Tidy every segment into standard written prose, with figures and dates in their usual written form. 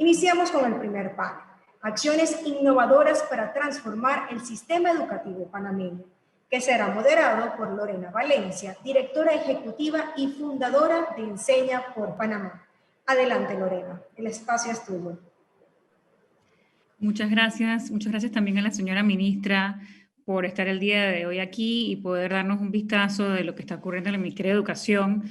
Iniciamos con el primer panel, acciones innovadoras para transformar el sistema educativo panameño, que será moderado por Lorena Valencia, directora ejecutiva y fundadora de Enseña por Panamá. Adelante, Lorena, el espacio es tuyo. Muchas gracias también a la señora ministra por estar el día de hoy aquí y poder darnos un vistazo de lo que está ocurriendo en el Ministerio de Educación.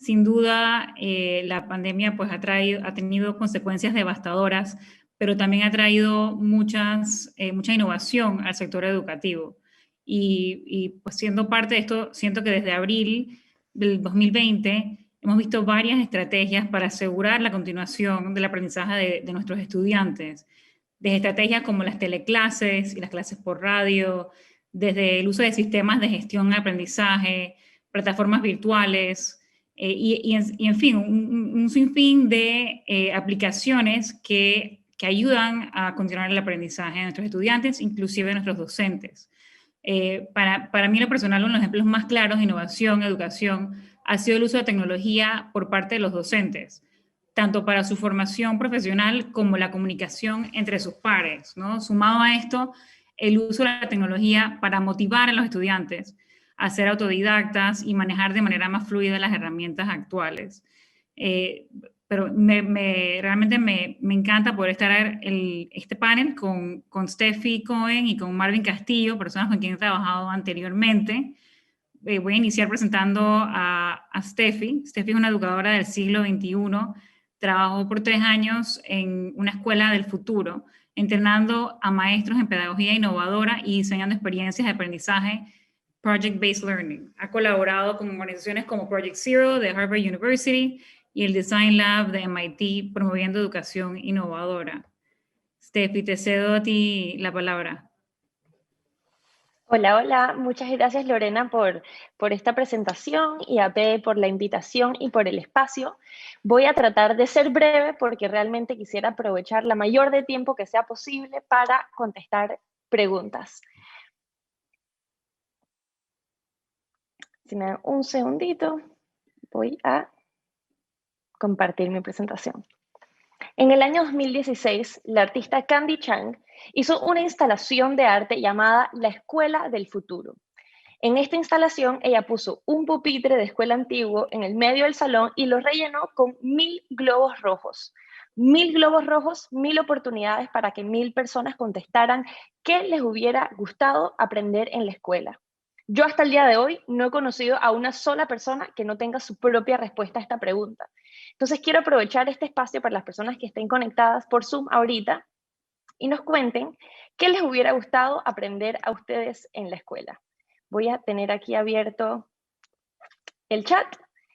Sin duda, la pandemia pues, ha tenido consecuencias devastadoras, pero también ha traído mucha innovación al sector educativo. Y pues siendo parte de esto, siento que desde abril del 2020 hemos visto varias estrategias para asegurar la continuación del aprendizaje de nuestros estudiantes. Desde estrategias como las teleclases y las clases por radio, desde el uso de sistemas de gestión de aprendizaje, plataformas virtuales, y en fin, un sinfín de aplicaciones que ayudan a continuar el aprendizaje de nuestros estudiantes, inclusive de nuestros docentes. Para mí, lo personal, uno de los ejemplos más claros de innovación, educación, ha sido el uso de tecnología por parte de los docentes, tanto para su formación profesional como la comunicación entre sus pares, ¿no? Sumado a esto, el uso de la tecnología para motivar a los estudiantes a ser autodidactas y manejar de manera más fluida las herramientas actuales. Pero realmente me encanta poder estar en este panel con Steffi Cohen y con Marvin Castillo, personas con quien he trabajado anteriormente. Voy a iniciar presentando a Steffi. Steffi es una educadora del siglo XXI. Trabajó por 3 años en una escuela del futuro, entrenando a maestros en pedagogía innovadora y diseñando experiencias de aprendizaje Project-Based Learning. Ha colaborado con organizaciones como Project Zero de Harvard University y el Design Lab de MIT, promoviendo educación innovadora. Steffi, te cedo a ti la palabra. Hola, hola. Muchas gracias, Lorena, por esta presentación y a P por la invitación y por el espacio. Voy a tratar de ser breve porque realmente quisiera aprovechar la mayor de tiempo que sea posible para contestar preguntas. Si me dan un segundito, voy a compartir mi presentación. En el año 2016, la artista Candy Chang hizo una instalación de arte llamada La Escuela del Futuro. En esta instalación, ella puso un pupitre de escuela antiguo en el medio del salón y lo rellenó con 1000 globos rojos. 1000 globos rojos, 1000 oportunidades para que 1000 personas contestaran qué les hubiera gustado aprender en la escuela. Yo hasta el día de hoy no he conocido a una sola persona que no tenga su propia respuesta a esta pregunta. Entonces quiero aprovechar este espacio para las personas que estén conectadas por Zoom ahorita y nos cuenten qué les hubiera gustado aprender a ustedes en la escuela. Voy a tener aquí abierto el chat.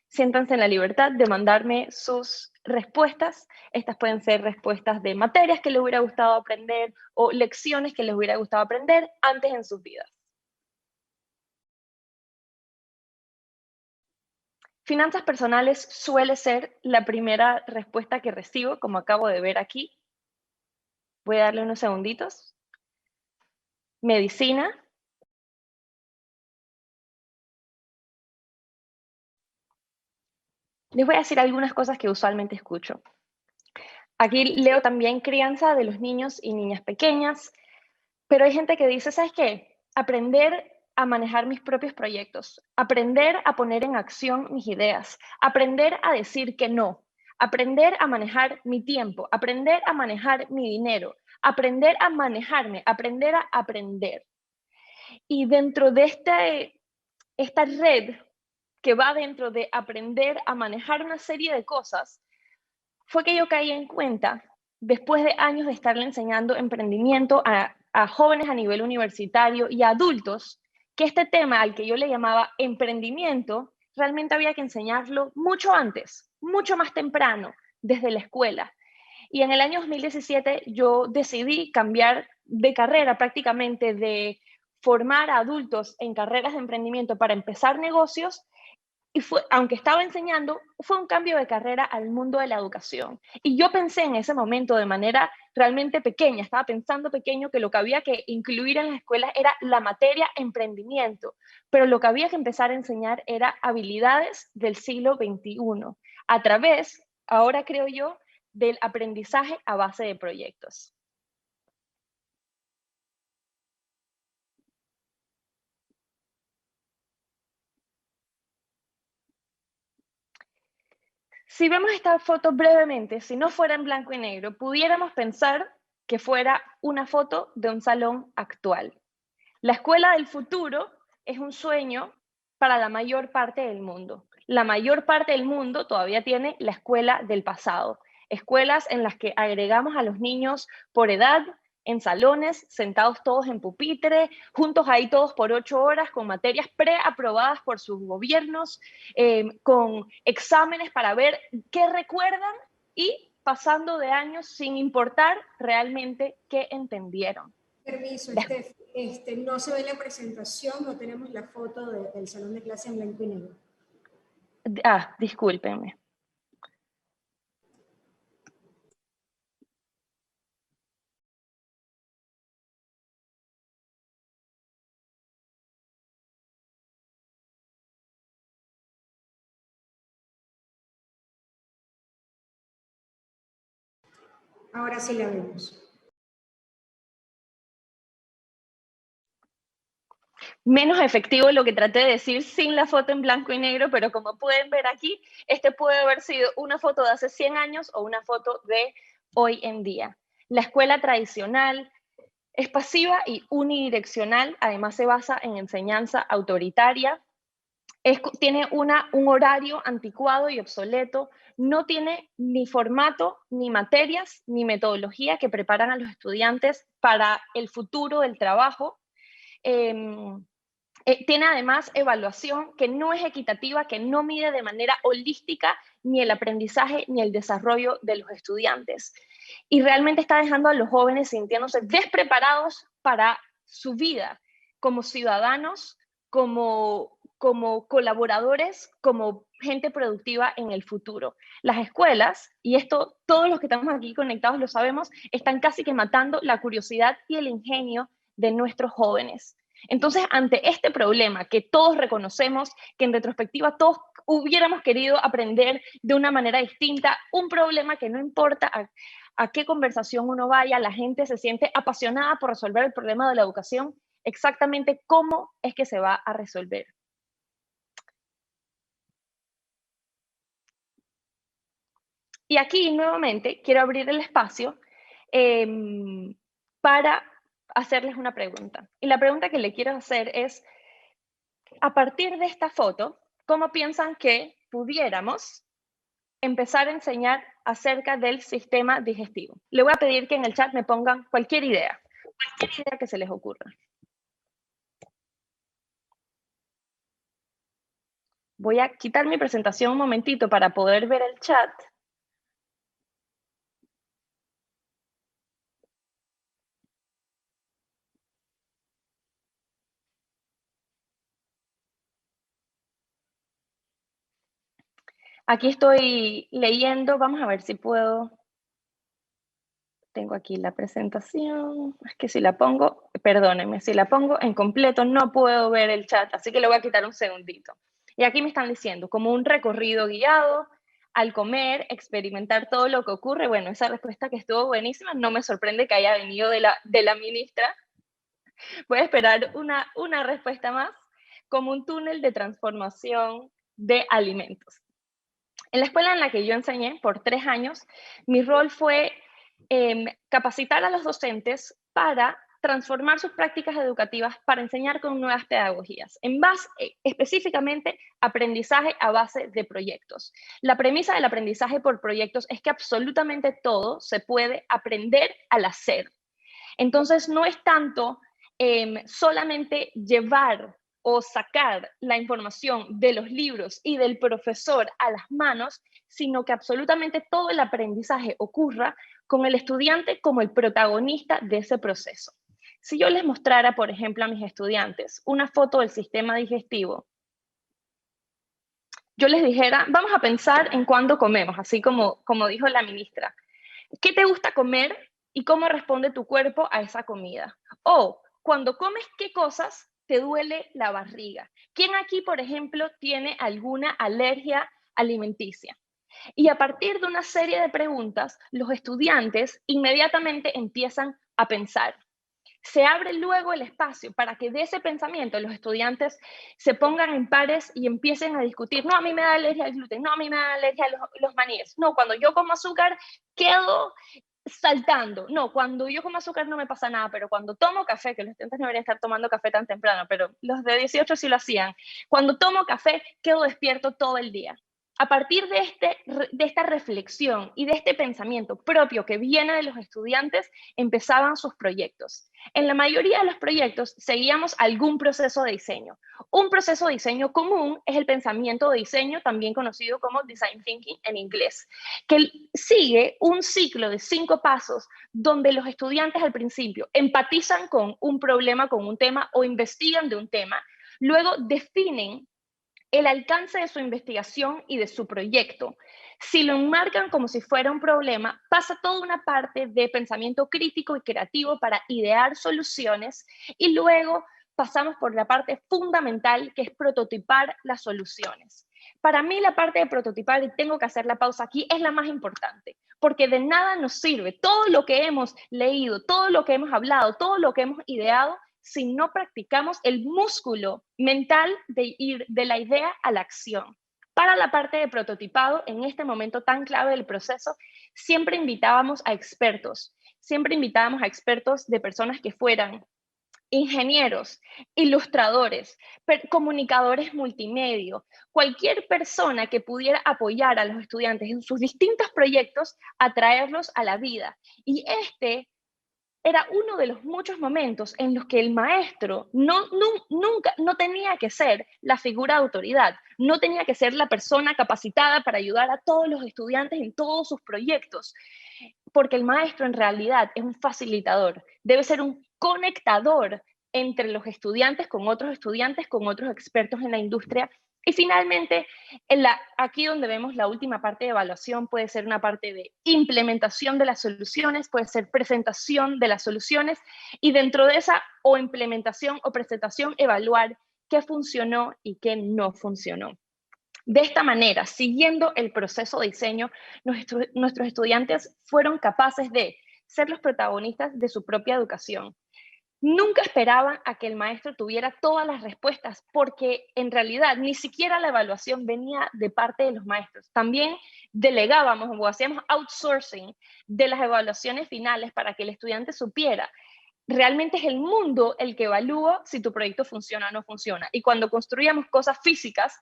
Siéntanse en la libertad de mandarme sus respuestas. Estas pueden ser respuestas de materias que les hubiera gustado aprender o lecciones que les hubiera gustado aprender antes en sus vidas. Finanzas personales suele ser la primera respuesta que recibo, como acabo de ver aquí. Voy a darle unos segunditos. Medicina. Les voy a decir algunas cosas que usualmente escucho. Aquí leo también crianza de los niños y niñas pequeñas, pero hay gente que dice, ¿sabes qué? Aprender a manejar mis propios proyectos, aprender a poner en acción mis ideas, aprender a decir que no, aprender a manejar mi tiempo, aprender a manejar mi dinero, aprender a manejarme, aprender a aprender. Y dentro de esta red que va dentro de aprender a manejar una serie de cosas, fue que yo caí en cuenta, después de años de estarle enseñando emprendimiento a jóvenes a nivel universitario y a adultos, que este tema al que yo le llamaba emprendimiento, realmente había que enseñarlo mucho antes, mucho más temprano, desde la escuela. Y en el año 2017 yo decidí cambiar de carrera prácticamente, de formar a adultos en carreras de emprendimiento para empezar negocios, y aunque estaba enseñando, fue un cambio de carrera al mundo de la educación. Y yo pensé en ese momento de manera realmente pequeña, estaba pensando pequeño que lo que había que incluir en las escuelas era la materia emprendimiento, pero lo que había que empezar a enseñar era habilidades del siglo XXI, a través, ahora creo yo, del aprendizaje a base de proyectos. Si vemos esta foto brevemente, si no fuera en blanco y negro, pudiéramos pensar que fuera una foto de un salón actual. La escuela del futuro es un sueño para la mayor parte del mundo. La mayor parte del mundo todavía tiene la escuela del pasado. Escuelas en las que agregamos a los niños por edad, en salones, sentados todos en pupitre, juntos ahí todos por 8 horas, con materias preaprobadas por sus gobiernos, con exámenes para ver qué recuerdan y pasando de años sin importar realmente qué entendieron. Permiso, Steph, no se ve la presentación, no tenemos la foto del salón de clase en blanco y negro. Ah, discúlpenme. Ahora sí la vemos. Menos efectivo lo que traté de decir sin la foto en blanco y negro, pero como pueden ver aquí, puede haber sido una foto de hace 100 años o una foto de hoy en día. La escuela tradicional es pasiva y unidireccional, además se basa en enseñanza autoritaria, tiene un horario anticuado y obsoleto, no tiene ni formato, ni materias, ni metodología que preparan a los estudiantes para el futuro del trabajo. Tiene además evaluación que no es equitativa, que no mide de manera holística ni el aprendizaje ni el desarrollo de los estudiantes. Y realmente está dejando a los jóvenes sintiéndose despreparados para su vida como ciudadanos, como colaboradores, como gente productiva en el futuro. Las escuelas, y esto todos los que estamos aquí conectados lo sabemos, están casi que matando la curiosidad y el ingenio de nuestros jóvenes. Entonces, ante este problema que todos reconocemos, que en retrospectiva todos hubiéramos querido aprender de una manera distinta, un problema que no importa a qué conversación uno vaya, la gente se siente apasionada por resolver el problema de la educación, exactamente cómo es que se va a resolver. Y aquí nuevamente quiero abrir el espacio para hacerles una pregunta. Y la pregunta que le quiero hacer es, a partir de esta foto, ¿cómo piensan que pudiéramos empezar a enseñar acerca del sistema digestivo? Le voy a pedir que en el chat me pongan cualquier idea que se les ocurra. Voy a quitar mi presentación un momentito para poder ver el chat. Aquí estoy leyendo, vamos a ver si puedo. Tengo aquí la presentación, es que si la pongo, perdónenme, si la pongo en completo no puedo ver el chat, así que le voy a quitar un segundito. Y aquí me están diciendo, como un recorrido guiado, al comer, experimentar todo lo que ocurre. Bueno, esa respuesta que estuvo buenísima, no me sorprende que haya venido de la ministra. Voy a esperar una respuesta más, como un túnel de transformación de alimentos. En la escuela en la que yo enseñé por 3 años, mi rol fue capacitar a los docentes para transformar sus prácticas educativas para enseñar con nuevas pedagogías, en base específicamente aprendizaje a base de proyectos. La premisa del aprendizaje por proyectos es que absolutamente todo se puede aprender al hacer. Entonces, no es tanto solamente llevar o sacar la información de los libros y del profesor a las manos, sino que absolutamente todo el aprendizaje ocurra con el estudiante como el protagonista de ese proceso. Si yo les mostrara, por ejemplo, a mis estudiantes una foto del sistema digestivo, yo les dijera, vamos a pensar en cuándo comemos, así como dijo la ministra. ¿Qué te gusta comer y cómo responde tu cuerpo a esa comida? O cuando comes, ¿qué cosas te duele la barriga? ¿Quién aquí, por ejemplo, tiene alguna alergia alimenticia? Y a partir de una serie de preguntas, los estudiantes inmediatamente empiezan a pensar. Se abre luego el espacio para que de ese pensamiento los estudiantes se pongan en pares y empiecen a discutir. No, a mí me da alergia al gluten, no, a mí me da alergia a los maníes. No, cuando yo como azúcar quedo saltando. No, cuando yo como azúcar no me pasa nada, pero cuando tomo café, que los estudiantes no deberían estar tomando café tan temprano, pero los de 18 sí lo hacían. Cuando tomo café quedo despierto todo el día. A partir de esta reflexión y de este pensamiento propio que viene de los estudiantes, empezaban sus proyectos. En la mayoría de los proyectos seguíamos algún proceso de diseño. Un proceso de diseño común es el pensamiento de diseño, también conocido como design thinking en inglés, que sigue un ciclo de 5 pasos donde los estudiantes al principio empatizan con un problema, con un tema o investigan de un tema, luego definen el alcance de su investigación y de su proyecto. Si lo enmarcan como si fuera un problema, pasa toda una parte de pensamiento crítico y creativo para idear soluciones y luego pasamos por la parte fundamental que es prototipar las soluciones. Para mí la parte de prototipar, y tengo que hacer la pausa aquí, es la más importante, porque de nada nos sirve todo lo que hemos leído, todo lo que hemos hablado, todo lo que hemos ideado, si no practicamos el músculo mental de ir de la idea a la acción. Para la parte de prototipado, en este momento tan clave del proceso, siempre invitábamos a expertos de personas que fueran ingenieros, ilustradores, comunicadores multimedia, cualquier persona que pudiera apoyar a los estudiantes en sus distintos proyectos a traerlos a la vida. Y este era uno de los muchos momentos en los que el maestro nunca tenía que ser la figura de autoridad, no tenía que ser la persona capacitada para ayudar a todos los estudiantes en todos sus proyectos, porque el maestro en realidad es un facilitador, debe ser un conectador entre los estudiantes, con otros expertos en la industria. Y finalmente, aquí donde vemos la última parte de evaluación, puede ser una parte de implementación de las soluciones, puede ser presentación de las soluciones, y dentro de esa o implementación o presentación, evaluar qué funcionó y qué no funcionó. De esta manera, siguiendo el proceso de diseño, nuestros estudiantes fueron capaces de ser los protagonistas de su propia educación. Nunca esperaban a que el maestro tuviera todas las respuestas, porque en realidad ni siquiera la evaluación venía de parte de los maestros. También delegábamos o hacíamos outsourcing de las evaluaciones finales para que el estudiante supiera. Realmente es el mundo el que evalúa si tu proyecto funciona o no funciona. Y cuando construíamos cosas físicas,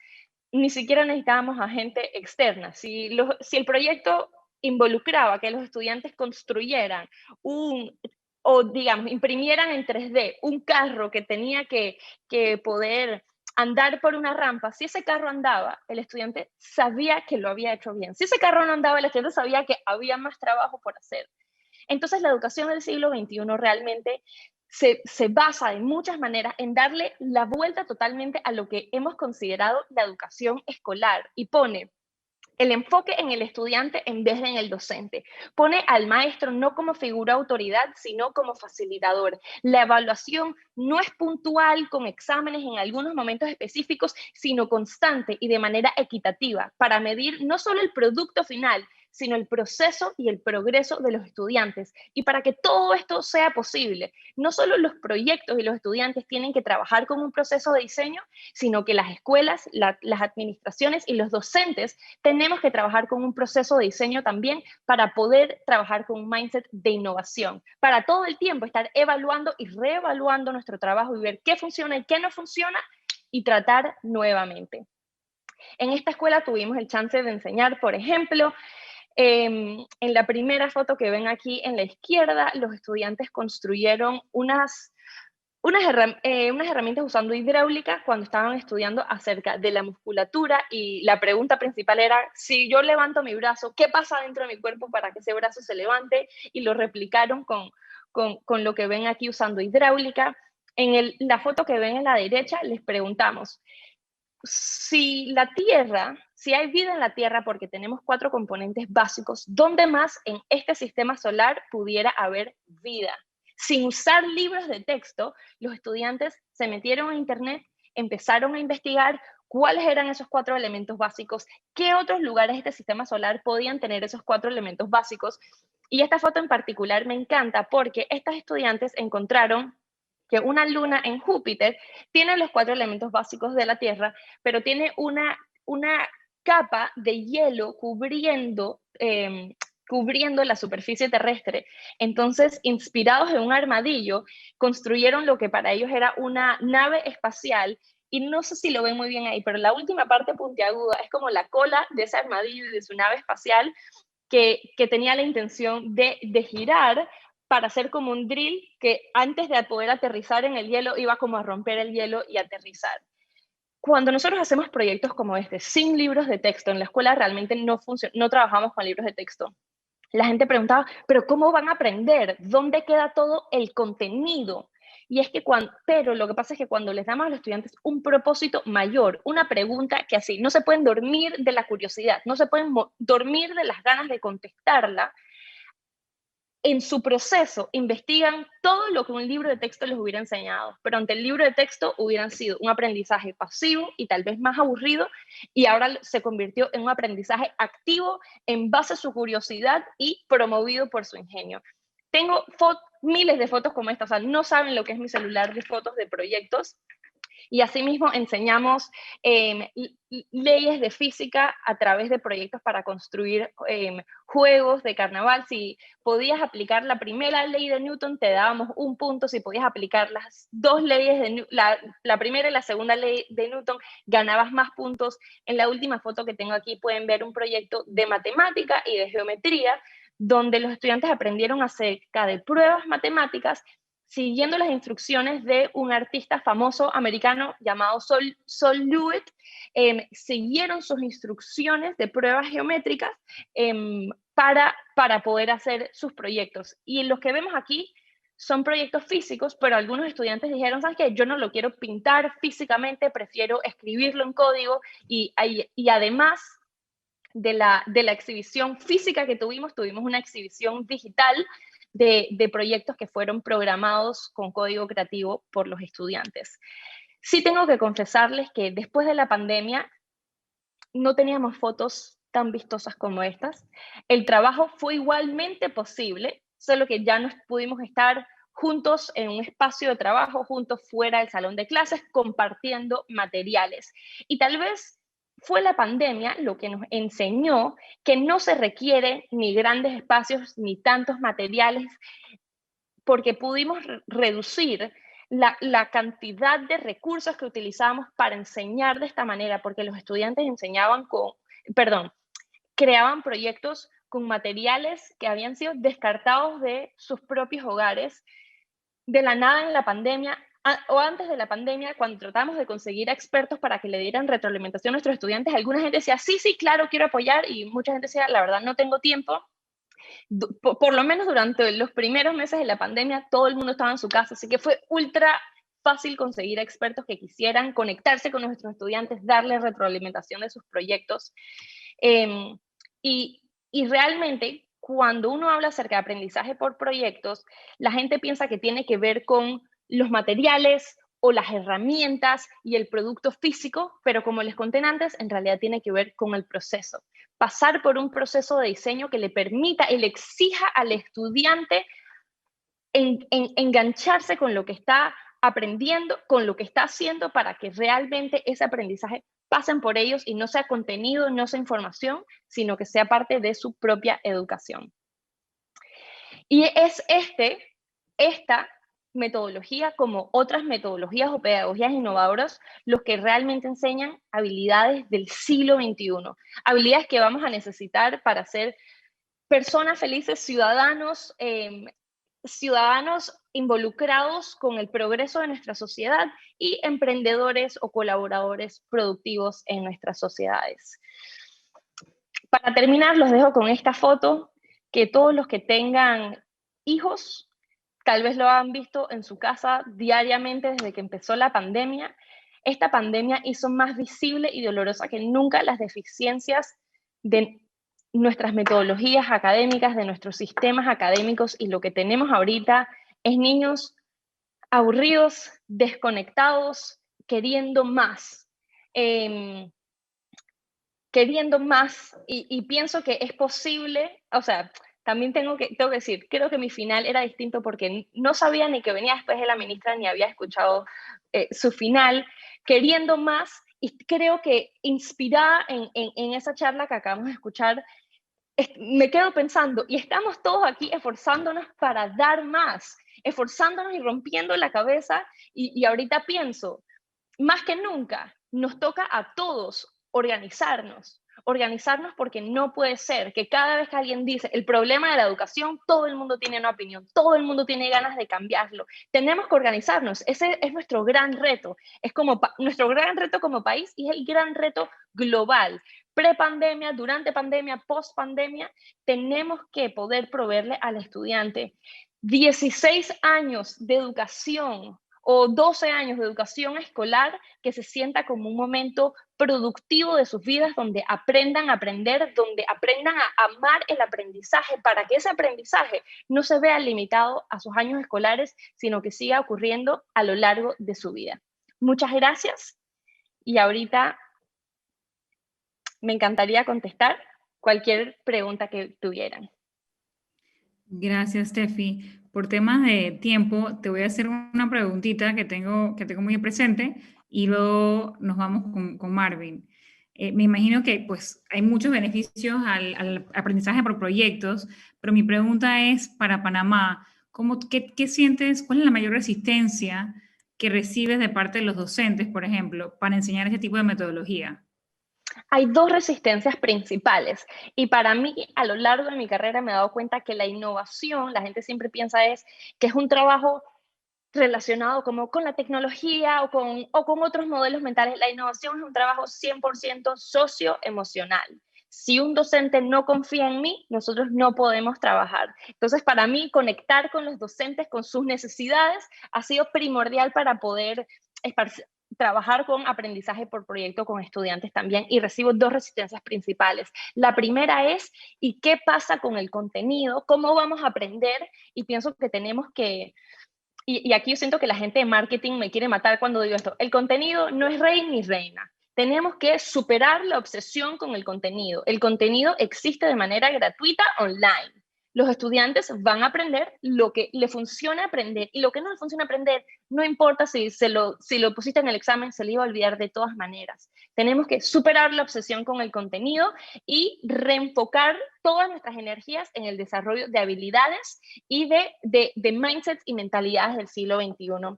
ni siquiera necesitábamos a gente externa. Si el proyecto involucraba que los estudiantes construyeran o digamos, imprimieran en 3D un carro que tenía que poder andar por una rampa, si ese carro andaba, el estudiante sabía que lo había hecho bien. Si ese carro no andaba, el estudiante sabía que había más trabajo por hacer. Entonces, la educación del siglo XXI realmente se basa de muchas maneras en darle la vuelta totalmente a lo que hemos considerado la educación escolar y pone el enfoque en el estudiante en vez de en el docente. Pone al maestro no como figura de autoridad, sino como facilitador. La evaluación no es puntual con exámenes en algunos momentos específicos, sino constante y de manera equitativa para medir no solo el producto final, sino el proceso y el progreso de los estudiantes. Y para que todo esto sea posible, no solo los proyectos y los estudiantes tienen que trabajar con un proceso de diseño, sino que las escuelas, las administraciones y los docentes tenemos que trabajar con un proceso de diseño también para poder trabajar con un mindset de innovación, para todo el tiempo estar evaluando y reevaluando nuestro trabajo y ver qué funciona y qué no funciona y tratar nuevamente. En esta escuela tuvimos el chance de enseñar, por ejemplo, en la primera foto que ven aquí en la izquierda, los estudiantes construyeron unas herramientas usando hidráulica cuando estaban estudiando acerca de la musculatura, y la pregunta principal era, si yo levanto mi brazo, ¿qué pasa dentro de mi cuerpo para que ese brazo se levante? Y lo replicaron con lo que ven aquí usando hidráulica. En la foto que ven en la derecha les preguntamos, si hay vida en la Tierra, porque tenemos 4 componentes básicos, ¿dónde más en este sistema solar pudiera haber vida? Sin usar libros de texto, los estudiantes se metieron a internet, empezaron a investigar cuáles eran esos 4 elementos básicos, qué otros lugares de este sistema solar podían tener esos 4 elementos básicos. Y esta foto en particular me encanta porque estas estudiantes encontraron que una luna en Júpiter tiene los 4 elementos básicos de la Tierra, pero tiene una capa de hielo cubriendo la superficie terrestre. Entonces, inspirados en un armadillo, construyeron lo que para ellos era una nave espacial. Y no sé si lo ven muy bien ahí, pero la última parte puntiaguda es como la cola de ese armadillo y de su nave espacial que tenía la intención de girar para hacer como un drill que antes de poder aterrizar en el hielo iba como a romper el hielo y aterrizar. Cuando nosotros hacemos proyectos como este, sin libros de texto, en la escuela realmente no trabajamos con libros de texto. La gente preguntaba, ¿pero cómo van a aprender? ¿Dónde queda todo el contenido? Y es que pero lo que pasa es que cuando les damos a los estudiantes un propósito mayor, una pregunta que así, no se pueden dormir de la curiosidad, no se pueden dormir de las ganas de contestarla, en su proceso investigan todo lo que un libro de texto les hubiera enseñado, pero ante el libro de texto hubieran sido un aprendizaje pasivo y tal vez más aburrido, y ahora se convirtió en un aprendizaje activo en base a su curiosidad y promovido por su ingenio. Tengo miles de fotos como esta, o sea, no saben lo que es mi celular de fotos de proyectos. Y asimismo enseñamos leyes de física a través de proyectos para construir juegos de carnaval. Si podías aplicar la primera ley de Newton, te dábamos un punto. Si podías aplicar las 2 leyes, la primera y la segunda ley de Newton, ganabas más puntos. En la última foto que tengo aquí pueden ver un proyecto de matemática y de geometría, donde los estudiantes aprendieron acerca de pruebas matemáticas siguiendo las instrucciones de un artista famoso americano llamado Sol Lewitt. Siguieron sus instrucciones de pruebas geométricas para poder hacer sus proyectos. Y los que vemos aquí son proyectos físicos, pero algunos estudiantes dijeron, ¿sabes qué? Yo no lo quiero pintar físicamente, prefiero escribirlo en código. Y además de la exhibición física que tuvimos una exhibición digital de proyectos que fueron programados con código creativo por los estudiantes. Sí tengo que confesarles que después de la pandemia no teníamos fotos tan vistosas como estas. El trabajo fue igualmente posible, solo que ya no pudimos estar juntos en un espacio de trabajo, juntos fuera del salón de clases, compartiendo materiales. Y tal vez fue la pandemia lo que nos enseñó que no se requiere ni grandes espacios ni tantos materiales, porque pudimos reducir la cantidad de recursos que utilizábamos para enseñar de esta manera, porque los estudiantes creaban proyectos con materiales que habían sido descartados de sus propios hogares. De la nada en la pandemia, o antes de la pandemia, cuando tratamos de conseguir expertos para que le dieran retroalimentación a nuestros estudiantes, alguna gente decía, sí, claro, quiero apoyar, y mucha gente decía, la verdad, no tengo tiempo. Por lo menos durante los primeros meses de la pandemia, todo el mundo estaba en su casa, así que fue ultra fácil conseguir expertos que quisieran conectarse con nuestros estudiantes, darles retroalimentación de sus proyectos. Y realmente, cuando uno habla acerca de aprendizaje por proyectos, la gente piensa que tiene que ver con los materiales o las herramientas y el producto físico, pero como les conté antes, en realidad tiene que ver con el proceso. Pasar por un proceso de diseño que le permita y le exija al estudiante engancharse con lo que está aprendiendo, con lo que está haciendo, para que realmente ese aprendizaje pasen por ellos y no sea contenido, no sea información, sino que sea parte de su propia educación. Y es esta metodología, como otras metodologías o pedagogías innovadoras, los que realmente enseñan habilidades del siglo XXI, habilidades que vamos a necesitar para ser personas felices, ciudadanos involucrados con el progreso de nuestra sociedad y emprendedores o colaboradores productivos en nuestras sociedades. Para terminar, los dejo con esta foto, que todos los que tengan hijos tal vez lo han visto en su casa diariamente desde que empezó la pandemia. Esta pandemia hizo más visible y dolorosa que nunca las deficiencias de nuestras metodologías académicas, de nuestros sistemas académicos, y lo que tenemos ahorita es niños aburridos, desconectados, queriendo más. queriendo más y pienso que es posible, o sea, también tengo que decir, creo que mi final era distinto porque no sabía ni que venía después de la ministra ni había escuchado su final, queriendo más, y creo que inspirada en esa charla que acabamos de escuchar, me quedo pensando, y estamos todos aquí esforzándonos para dar más, esforzándonos y rompiendo la cabeza, y ahorita pienso, más que nunca, nos toca a todos organizarnos porque no puede ser que cada vez que alguien dice el problema de la educación, todo el mundo tiene una opinión, todo el mundo tiene ganas de cambiarlo. Tenemos que organizarnos, ese es nuestro gran reto, es como nuestro gran reto como país y es el gran reto global. Pre-pandemia, durante pandemia, post-pandemia, tenemos que poder proveerle al estudiante 16 años de educación o 12 años de educación escolar que se sienta como un momento productivo de sus vidas, donde aprendan a aprender, donde aprendan a amar el aprendizaje, para que ese aprendizaje no se vea limitado a sus años escolares, sino que siga ocurriendo a lo largo de su vida. Muchas gracias y ahorita me encantaría contestar cualquier pregunta que tuvieran. Gracias, Steffi. Por temas de tiempo, te voy a hacer una preguntita que tengo muy presente y luego nos vamos con Marvin. Me imagino que pues, hay muchos beneficios al aprendizaje por proyectos, pero mi pregunta es para Panamá, ¿qué sientes? ¿Cuál es la mayor resistencia que recibes de parte de los docentes, por ejemplo, para enseñar ese tipo de metodología? Hay dos resistencias principales y para mí a lo largo de mi carrera me he dado cuenta que la innovación, la gente siempre piensa que es un trabajo relacionado como con la tecnología o con otros modelos mentales. La innovación es un trabajo 100% socioemocional. Si un docente no confía en mí, nosotros no podemos trabajar. Entonces, para mí, conectar con los docentes, con sus necesidades, ha sido primordial para poder trabajar con aprendizaje por proyecto con estudiantes también, y recibo dos resistencias principales. La primera es, ¿y qué pasa con el contenido? ¿Cómo vamos a aprender? Y pienso que tenemos que, y aquí yo siento que la gente de marketing me quiere matar cuando digo esto, el contenido no es rey ni reina. Tenemos que superar la obsesión con el contenido. El contenido existe de manera gratuita online. Los estudiantes van a aprender lo que le funciona aprender, y lo que no le funciona aprender, no importa si lo pusiste en el examen, se le iba a olvidar de todas maneras. Tenemos que superar la obsesión con el contenido y reenfocar todas nuestras energías en el desarrollo de habilidades y de mindsets y mentalidades del siglo XXI.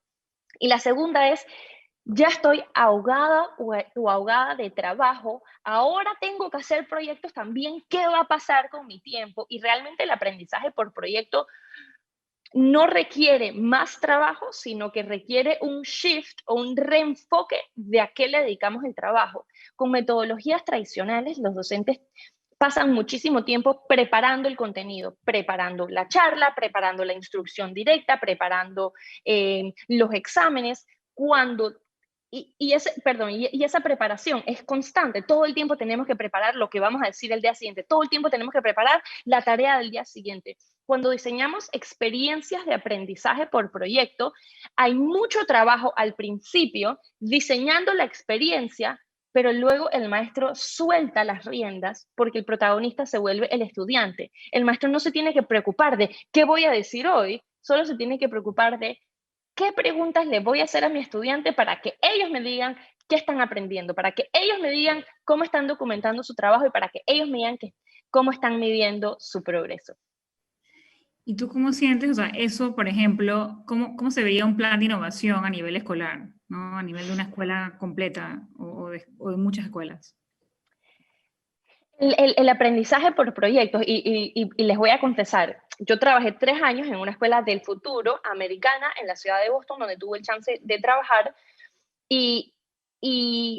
Y la segunda es, ya estoy ahogada o ahogada de trabajo, ahora tengo que hacer proyectos también, ¿qué va a pasar con mi tiempo? Y realmente el aprendizaje por proyecto no requiere más trabajo, sino que requiere un shift o un reenfoque de a qué le dedicamos el trabajo. Con metodologías tradicionales, los docentes pasan muchísimo tiempo preparando el contenido, preparando la charla, preparando la instrucción directa, preparando los exámenes, y esa preparación es constante. Todo el tiempo tenemos que preparar lo que vamos a decir el día siguiente. Todo el tiempo tenemos que preparar la tarea del día siguiente. Cuando diseñamos experiencias de aprendizaje por proyecto, hay mucho trabajo al principio diseñando la experiencia, pero luego el maestro suelta las riendas porque el protagonista se vuelve el estudiante. El maestro no se tiene que preocupar de qué voy a decir hoy, solo se tiene que preocupar de qué preguntas le voy a hacer a mi estudiante para que ellos me digan qué están aprendiendo, para que ellos me digan cómo están documentando su trabajo y para que ellos me digan cómo están midiendo su progreso. ¿Y tú cómo sientes, o sea, eso, por ejemplo, cómo se vería un plan de innovación a nivel escolar, ¿no? A nivel de una escuela completa o de muchas escuelas? El aprendizaje por proyectos, y les voy a confesar, yo trabajé 3 años en una escuela del futuro americana en la ciudad de Boston, donde tuve el chance de trabajar, y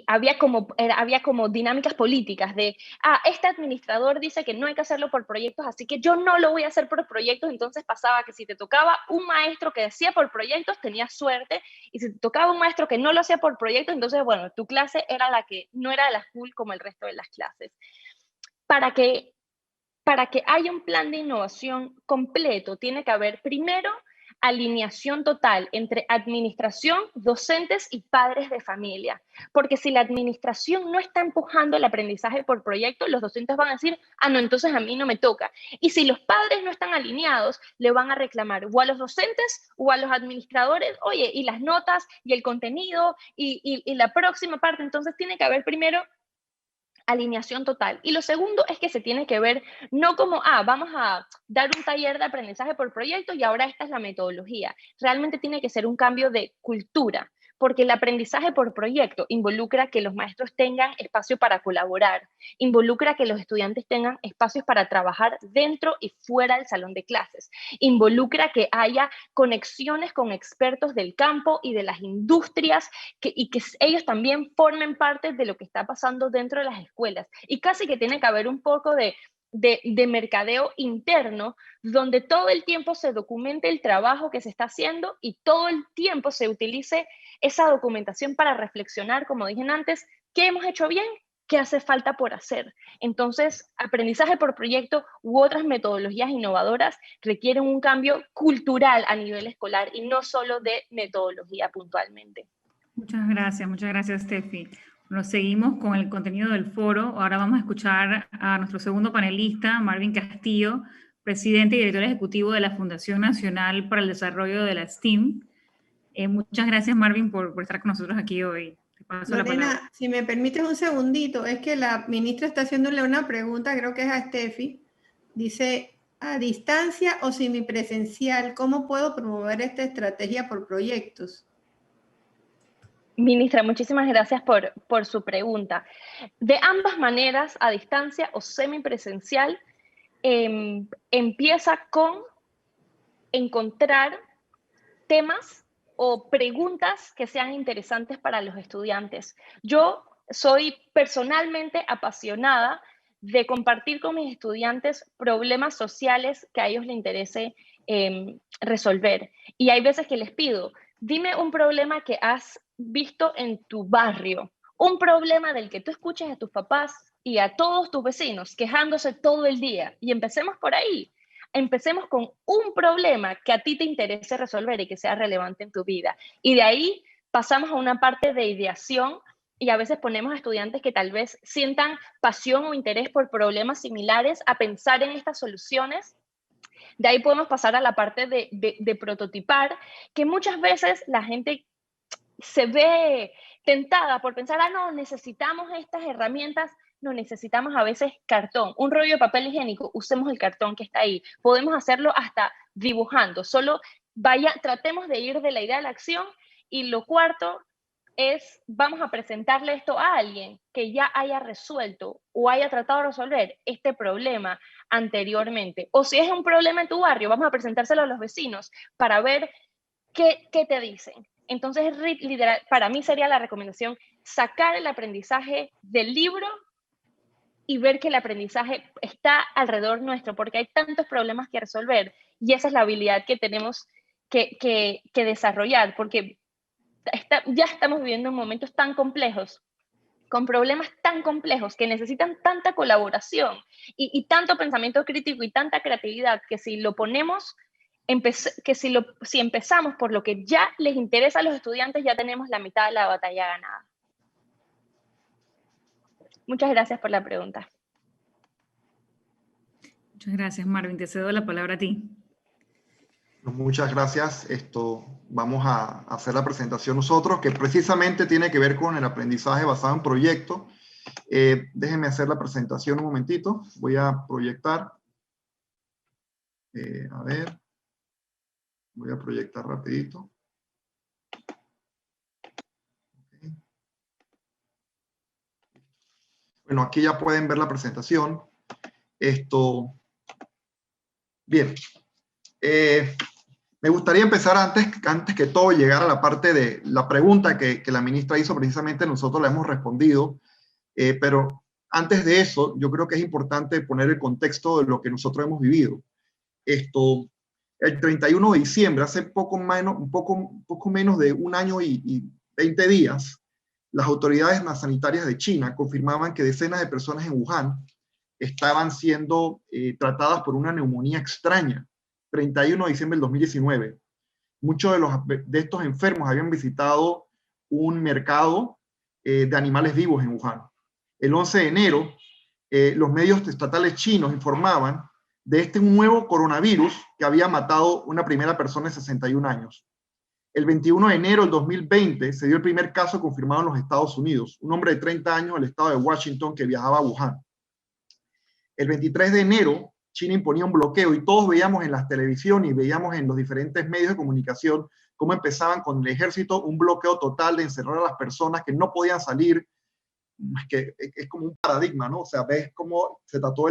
había como dinámicas políticas de, este administrador dice que no hay que hacerlo por proyectos, así que yo no lo voy a hacer por proyectos. Entonces pasaba que si te tocaba un maestro que hacía por proyectos, tenías suerte, y si te tocaba un maestro que no lo hacía por proyectos, entonces, bueno, tu clase era la que no era la cool como el resto de las clases. Para que haya un plan de innovación completo, tiene que haber primero alineación total entre administración, docentes y padres de familia. Porque si la administración no está empujando el aprendizaje por proyecto, los docentes van a decir, ah, no, entonces a mí no me toca. Y si los padres no están alineados, le van a reclamar o a los docentes o a los administradores, oye, y las notas y el contenido y la próxima parte. Entonces tiene que haber primero alineación total. Y lo segundo es que se tiene que ver no como, vamos a dar un taller de aprendizaje por proyecto y ahora esta es la metodología. Realmente tiene que ser un cambio de cultura, porque el aprendizaje por proyecto involucra que los maestros tengan espacio para colaborar, involucra que los estudiantes tengan espacios para trabajar dentro y fuera del salón de clases, involucra que haya conexiones con expertos del campo y de las industrias y que ellos también formen parte de lo que está pasando dentro de las escuelas. Y casi que tiene que haber un poco de mercadeo interno, donde todo el tiempo se documente el trabajo que se está haciendo y todo el tiempo se utilice esa documentación para reflexionar, como dije antes, qué hemos hecho bien, qué hace falta por hacer. Entonces, aprendizaje por proyecto u otras metodologías innovadoras requieren un cambio cultural a nivel escolar y no solo de metodología puntualmente. Muchas gracias, Steffi. Nos seguimos con el contenido del foro. Ahora vamos a escuchar a nuestro segundo panelista, Marvin Castillo, presidente y director ejecutivo de la Fundación Nacional para el Desarrollo de la STEAM. Muchas gracias, Marvin, por estar con nosotros aquí hoy. Te paso la palabra. Lorena, si me permites un segundito, es que la ministra está haciéndole una pregunta, creo que es a Steffi. Dice, ¿a distancia o semipresencial, cómo puedo promover esta estrategia por proyectos? Ministra, muchísimas gracias por su pregunta. De ambas maneras, a distancia o semipresencial, empieza con encontrar temas o preguntas que sean interesantes para los estudiantes. Yo soy personalmente apasionada de compartir con mis estudiantes problemas sociales que a ellos les interese resolver. Y hay veces que les pido, dime un problema que has visto en tu barrio, un problema del que tú escuches a tus papás y a todos tus vecinos quejándose todo el día. Y empecemos por ahí. Empecemos con un problema que a ti te interese resolver y que sea relevante en tu vida. Y de ahí pasamos a una parte de ideación y a veces ponemos a estudiantes que tal vez sientan pasión o interés por problemas similares a pensar en estas soluciones. De ahí podemos pasar a la parte de prototipar, que muchas veces la gente se ve tentada por pensar, no, necesitamos estas herramientas. No, necesitamos a veces cartón, un rollo de papel higiénico, usemos el cartón que está ahí. Podemos hacerlo hasta dibujando, solo tratemos de ir de la idea a la acción. Y lo cuarto es, vamos a presentarle esto a alguien que ya haya resuelto o haya tratado de resolver este problema anteriormente. O si es un problema en tu barrio, vamos a presentárselo a los vecinos para ver qué te dicen. Entonces, para mí sería la recomendación sacar el aprendizaje del libro y ver que el aprendizaje está alrededor nuestro, porque hay tantos problemas que resolver y esa es la habilidad que tenemos que desarrollar, porque ya estamos viviendo momentos tan complejos, con problemas tan complejos que necesitan tanta colaboración y tanto pensamiento crítico y tanta creatividad, que si lo ponemos, si empezamos por lo que ya les interesa a los estudiantes, ya tenemos la mitad de la batalla ganada. Muchas gracias por la pregunta. Muchas gracias, Marvin. Te cedo la palabra a ti. Muchas gracias. Vamos a hacer la presentación nosotros, que precisamente tiene que ver con el aprendizaje basado en proyectos. Déjenme hacer la presentación un momentito. Voy a proyectar. A ver. Voy a proyectar rapidito. Bueno, aquí ya pueden ver la presentación. Bien. Me gustaría empezar antes que todo llegar a la parte de la pregunta que la ministra hizo, precisamente nosotros la hemos respondido, pero antes de eso, yo creo que es importante poner el contexto de lo que nosotros hemos vivido. El 31 de diciembre, hace poco menos de un año y 20 días, las autoridades sanitarias de China confirmaban que decenas de personas en Wuhan estaban siendo tratadas por una neumonía extraña. 31 de diciembre del 2019. Muchos de estos enfermos habían visitado un mercado de animales vivos en Wuhan. El 11 de enero, los medios estatales chinos informaban de este nuevo coronavirus que había matado una primera persona de 61 años. El 21 de enero del 2020 se dio el primer caso confirmado en los Estados Unidos, un hombre de 30 años del estado de Washington que viajaba a Wuhan. El 23 de enero, China imponía un bloqueo y todos veíamos en las televisiones y veíamos en los diferentes medios de comunicación cómo empezaban con el ejército un bloqueo total de encerrar a las personas que no podían salir. Que es como un paradigma, ¿no? O sea, ves cómo se trató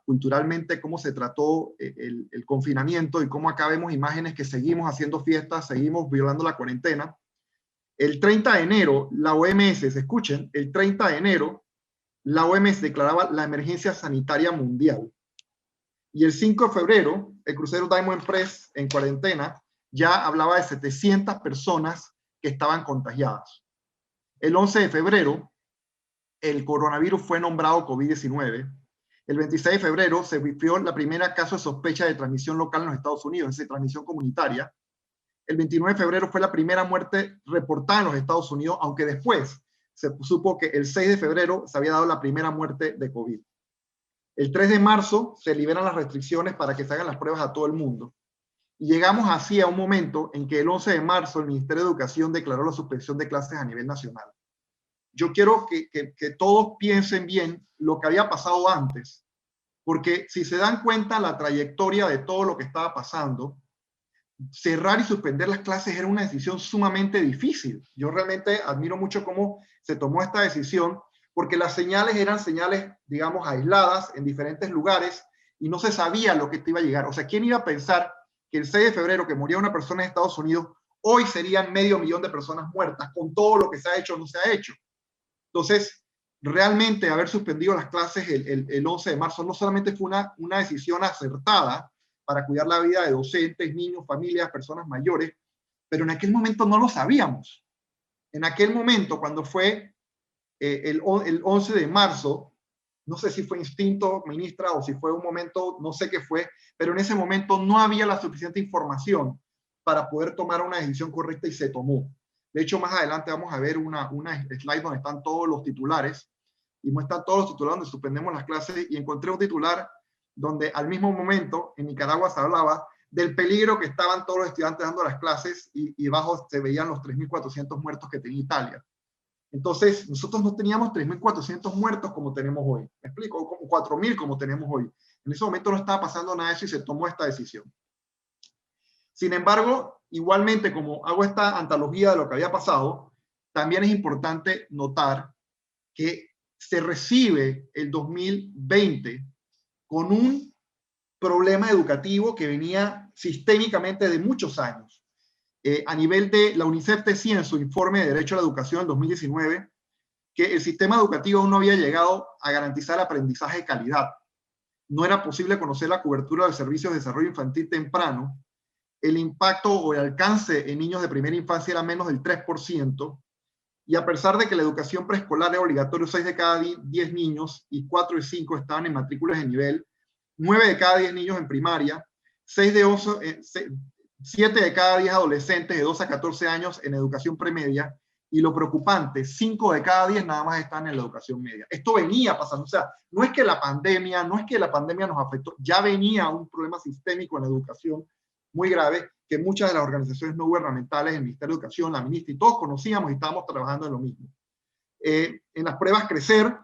culturalmente, cómo se trató el confinamiento y cómo acá vemos imágenes que seguimos haciendo fiestas, seguimos violando la cuarentena. El 30 de enero, la OMS, escuchen, el 30 de enero, la OMS declaraba la emergencia sanitaria mundial. Y el 5 de febrero, el crucero Diamond Express en cuarentena ya hablaba de 700 personas que estaban contagiadas. El 11 de febrero, el coronavirus fue nombrado COVID-19. El 26 de febrero se vivió la primera caso de sospecha de transmisión local en los Estados Unidos, es decir, transmisión comunitaria. El 29 de febrero fue la primera muerte reportada en los Estados Unidos, aunque después se supo que el 6 de febrero se había dado la primera muerte de COVID. El 3 de marzo se liberan las restricciones para que se hagan las pruebas a todo el mundo. Y llegamos así a un momento en que el 11 de marzo el Ministerio de Educación declaró la suspensión de clases a nivel nacional. Yo quiero que todos piensen bien lo que había pasado antes, porque si se dan cuenta la trayectoria de todo lo que estaba pasando, cerrar y suspender las clases era una decisión sumamente difícil. Yo realmente admiro mucho cómo se tomó esta decisión, porque las señales eran señales, digamos, aisladas en diferentes lugares y no se sabía lo que te iba a llegar. O sea, ¿quién iba a pensar que el 6 de febrero que moría una persona en Estados Unidos, hoy serían 500.000 de personas muertas con todo lo que se ha hecho o no se ha hecho? Entonces, realmente haber suspendido las clases el 11 de marzo no solamente fue una decisión acertada para cuidar la vida de docentes, niños, familias, personas mayores, pero en aquel momento no lo sabíamos. En aquel momento, cuando fue el 11 de marzo, no sé si fue instinto, ministra, o si fue un momento, no sé qué fue, pero en ese momento no había la suficiente información para poder tomar una decisión correcta y se tomó. De hecho, más adelante vamos a ver una slide donde están todos los titulares y muestran todos los titulares donde suspendemos las clases y encontré un titular donde al mismo momento en Nicaragua se hablaba del peligro que estaban todos los estudiantes dando las clases y bajo se veían los 3.400 muertos que tenía Italia. Entonces, nosotros no teníamos 3.400 muertos como tenemos hoy. ¿Me explico? O como 4.000 como tenemos hoy. En ese momento no estaba pasando nada de eso y se tomó esta decisión. Sin embargo, igualmente, como hago esta antología de lo que había pasado, también es importante notar que se recibe el 2020 con un problema educativo que venía sistémicamente de muchos años. A nivel de la UNICEF decía en su informe de Derecho a la Educación del 2019 que el sistema educativo aún no había llegado a garantizar aprendizaje de calidad. No era posible conocer la cobertura de servicios de desarrollo infantil temprano. El impacto o el alcance en niños de primera infancia era menos del 3%, y a pesar de que la educación preescolar era obligatoria, 6 de cada 10 niños y 4 de 5 estaban en matrículas de nivel, 9 de cada 10 niños en primaria, 7 de cada 10 adolescentes de 12 a 14 años en educación premedia, y lo preocupante, 5 de cada 10 nada más están en la educación media. Esto venía pasando, o sea, no es que la pandemia nos afectó, ya venía un problema sistémico en la educación muy grave, que muchas de las organizaciones no gubernamentales, el Ministerio de Educación, la ministra y todos conocíamos y estábamos trabajando en lo mismo. En las pruebas Crecer,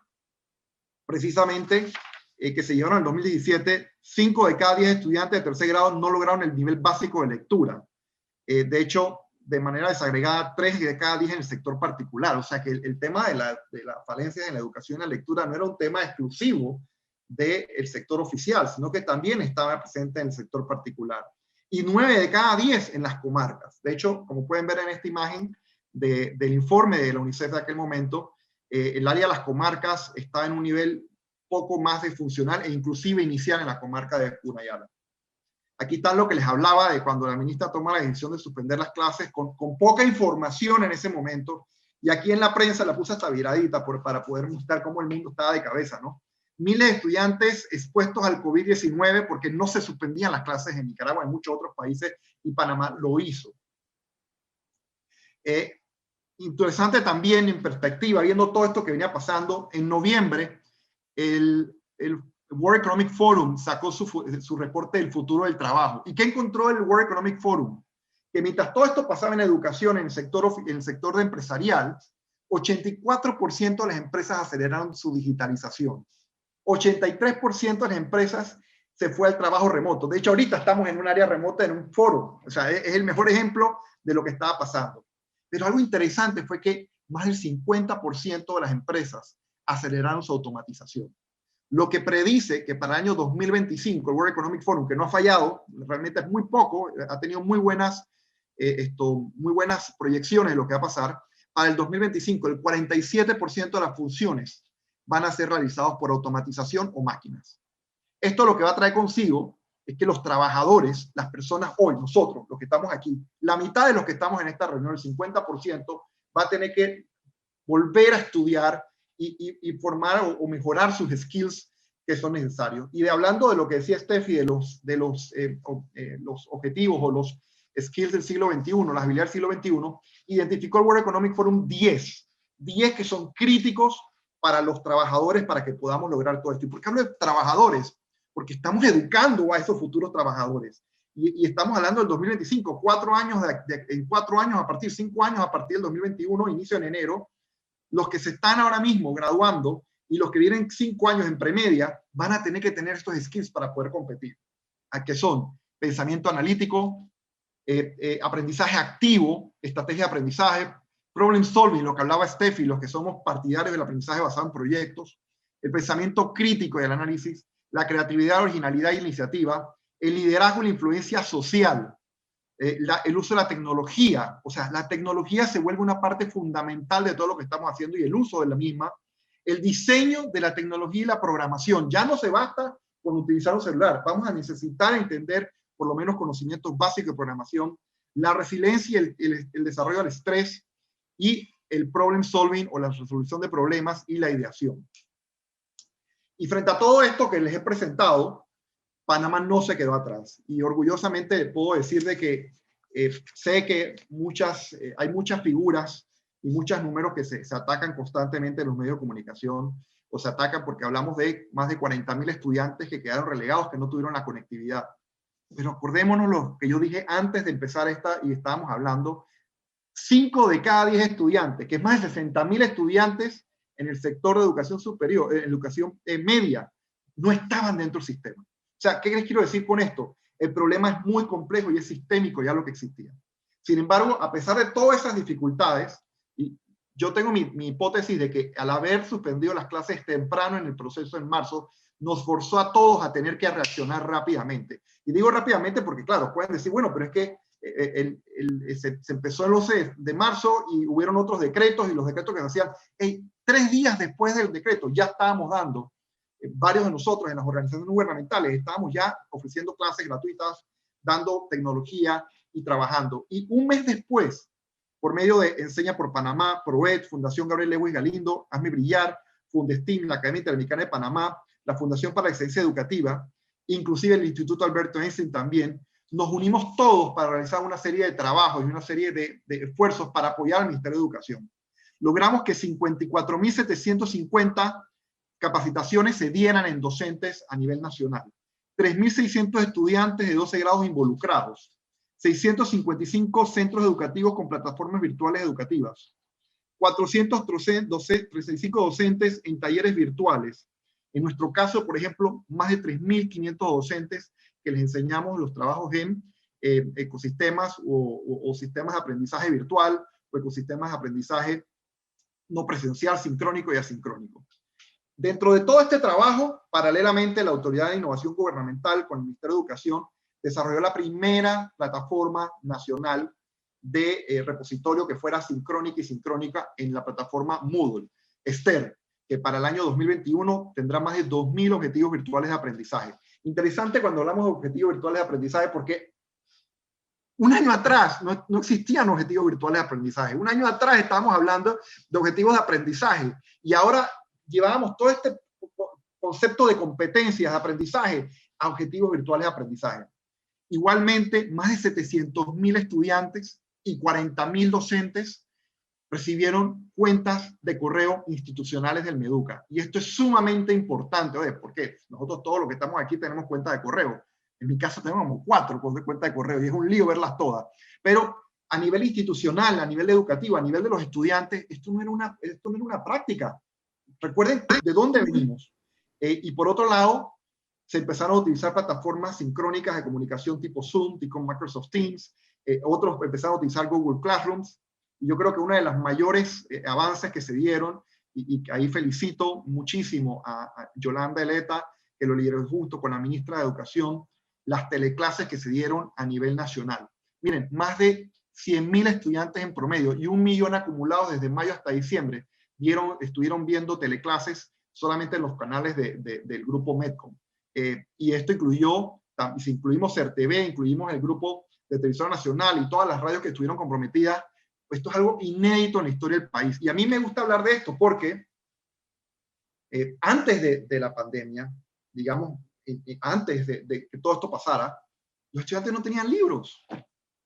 precisamente, que se llevaron en el 2017, 5 de cada 10 estudiantes de tercer grado no lograron el nivel básico de lectura. De hecho, de manera desagregada, 3 de cada 10 en el sector particular. O sea que el tema de la falencia en la educación y la lectura no era un tema exclusivo del sector oficial, sino que también estaba presente en el sector particular. Y 9 de cada 10 en las comarcas. De hecho, como pueden ver en esta imagen del informe de la UNICEF de aquel momento, el área de las comarcas está en un nivel poco más disfuncional e inclusive inicial en la comarca de Punayala. Aquí está lo que les hablaba de cuando la ministra toma la decisión de suspender las clases con poca información en ese momento, y aquí en la prensa la puse hasta viradita para poder mostrar cómo el mundo estaba de cabeza, ¿no? miles de estudiantes expuestos al COVID-19 porque no se suspendían las clases en Nicaragua, en muchos otros países, y Panamá lo hizo. Interesante también en perspectiva, viendo todo esto que venía pasando, en noviembre el World Economic Forum sacó su reporte del futuro del trabajo. ¿Y qué encontró el World Economic Forum? Que mientras todo esto pasaba en educación, en el sector de empresarial, 84% de las empresas aceleraron su digitalización. 83% de las empresas se fue al trabajo remoto. De hecho, ahorita estamos en un área remota, en un foro. O sea, es el mejor ejemplo de lo que estaba pasando. Pero algo interesante fue que más del 50% de las empresas aceleraron su automatización. Lo que predice que para el año 2025, el World Economic Forum, que no ha fallado, realmente es muy poco, ha tenido muy buenas proyecciones de lo que va a pasar. Para el 2025, el 47% de las funciones van a ser realizadas por automatización o máquinas. Esto lo que va a traer consigo es que los trabajadores, las personas hoy, nosotros, los que estamos aquí, la mitad de los que estamos en esta reunión, el 50%, va a tener que volver a estudiar y formar o mejorar sus skills que son necesarios. Y hablando de lo que decía Steffi, de los objetivos o los skills del siglo XXI, las habilidades del siglo XXI, identificó el World Economic Forum 10 que son críticos para los trabajadores para que podamos lograr todo esto. ¿Y por qué hablo de trabajadores? Porque estamos educando a esos futuros trabajadores. Y estamos hablando del 2025, 4 años, en 4 años, a partir de 5 años, a partir del 2021, inicio en enero, los que se están ahora mismo graduando y los que vienen 5 años en premedia van a tener que tener estos skills para poder competir. ¿A qué son? Pensamiento analítico, aprendizaje activo, estrategia de aprendizaje, problem solving, lo que hablaba Steffi, los que somos partidarios del aprendizaje basado en proyectos, el pensamiento crítico y el análisis, la creatividad, originalidad y iniciativa, el liderazgo y la influencia social, el uso de la tecnología. O sea, la tecnología se vuelve una parte fundamental de todo lo que estamos haciendo y el uso de la misma, el diseño de la tecnología y la programación. Ya no se basta con utilizar un celular, vamos a necesitar entender por lo menos conocimientos básicos de programación, la resiliencia y el desarrollo del estrés y el problem solving o la resolución de problemas y la ideación. Y frente a todo esto que les he presentado, Panamá no se quedó atrás. Y orgullosamente puedo decir de que sé que hay muchas figuras y muchos números que se atacan constantemente en los medios de comunicación, o se atacan porque hablamos de más de 40.000 estudiantes que quedaron relegados, que no tuvieron la conectividad. Pero acordémonos lo que yo dije antes de empezar y estábamos hablando, 5 de cada 10 estudiantes, que es más de 60.000 estudiantes en el sector de educación superior, educación media, no estaban dentro del sistema. O sea, ¿qué les quiero decir con esto? El problema es muy complejo y es sistémico ya lo que existía. Sin embargo, a pesar de todas esas dificultades, y yo tengo mi hipótesis de que al haber suspendido las clases temprano en el proceso en marzo, nos forzó a todos a tener que reaccionar rápidamente. Y digo rápidamente porque, claro, pueden decir, bueno, pero es que se empezó el 11 de marzo y hubieron otros decretos y los decretos que se hacían, 3 días después del decreto ya estábamos dando, varios de nosotros en las organizaciones gubernamentales, estábamos ya ofreciendo clases gratuitas, dando tecnología y trabajando. Y un mes después, por medio de Enseña por Panamá, ProEd, Fundación Gabriel Lewis Galindo, Hazme Brillar, Fundestim, la Academia Interamericana de Panamá, la Fundación para la Excelencia Educativa, inclusive el Instituto Alberto Einstein también, nos unimos todos para realizar una serie de trabajos y una serie de esfuerzos para apoyar al Ministerio de Educación. Logramos que 54.750 capacitaciones se dieran en docentes a nivel nacional, 3.600 estudiantes de 12 grados involucrados, 655 centros educativos con plataformas virtuales educativas, 435 docentes en talleres virtuales. En nuestro caso, por ejemplo, más de 3.500 docentes que les enseñamos los trabajos en ecosistemas o sistemas de aprendizaje virtual o ecosistemas de aprendizaje no presencial, sincrónico y asincrónico. Dentro de todo este trabajo, paralelamente, la Autoridad de Innovación Gubernamental con el Ministerio de Educación desarrolló la primera plataforma nacional de repositorio que fuera sincrónica y sincrónica en la plataforma Moodle, STER, que para el año 2021 tendrá más de 2.000 objetivos virtuales de aprendizaje. Interesante cuando hablamos de objetivos virtuales de aprendizaje porque un año atrás no existían objetivos virtuales de aprendizaje. Un año atrás estábamos hablando de objetivos de aprendizaje y ahora llevábamos todo este concepto de competencias de aprendizaje a objetivos virtuales de aprendizaje. Igualmente, más de 700.000 estudiantes y 40.000 docentes recibieron cuentas de correo institucionales del Meduca. Y esto es sumamente importante, ¿oye? Porque nosotros todos los que estamos aquí tenemos cuentas de correo. En mi caso tenemos como 4 cuentas de correo y es un lío verlas todas. Pero a nivel institucional, a nivel educativo, a nivel de los estudiantes, esto no era una práctica. Recuerden de dónde venimos. Y por otro lado, se empezaron a utilizar plataformas sincrónicas de comunicación tipo Zoom, tipo Microsoft Teams. Otros empezaron a utilizar Google Classrooms. Y yo creo que uno de los mayores avances que se dieron, y ahí felicito muchísimo a Yolanda Eleta, que lo lideró junto con la ministra de Educación, las teleclases que se dieron a nivel nacional. Miren, más de 100.000 estudiantes en promedio y 1 millón acumulados desde mayo hasta diciembre estuvieron viendo teleclases solamente en los canales del grupo Medcom. Y esto si incluimos CERTV, incluimos el grupo de Televisión Nacional y todas las radios que estuvieron comprometidas, esto es algo inédito en la historia del país. Y a mí me gusta hablar de esto porque antes de la pandemia, digamos, antes de que todo esto pasara, los estudiantes no tenían libros.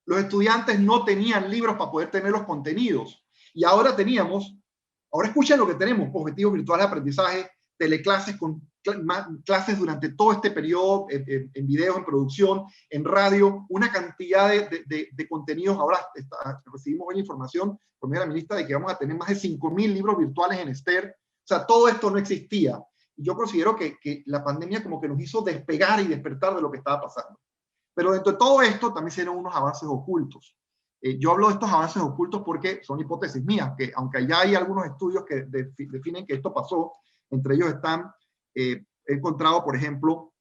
Los estudiantes no tenían libros para poder tener los contenidos. Y ahora escuchen lo que tenemos: objetivos virtuales de aprendizaje, teleclases con clases durante todo este periodo, en videos, en producción, en radio, una cantidad de contenidos. Ahora recibimos hoy información por medio de la ministra de que vamos a tener más de 5.000 libros virtuales en STER. O sea, todo esto no existía. Y yo considero que la pandemia como que nos hizo despegar y despertar de lo que estaba pasando. Pero dentro de todo esto también se dieron unos avances ocultos. Yo hablo de estos avances ocultos porque son hipótesis mías, que aunque ya hay algunos estudios que definen que esto pasó, entre ellos están, he encontrado, por ejemplo,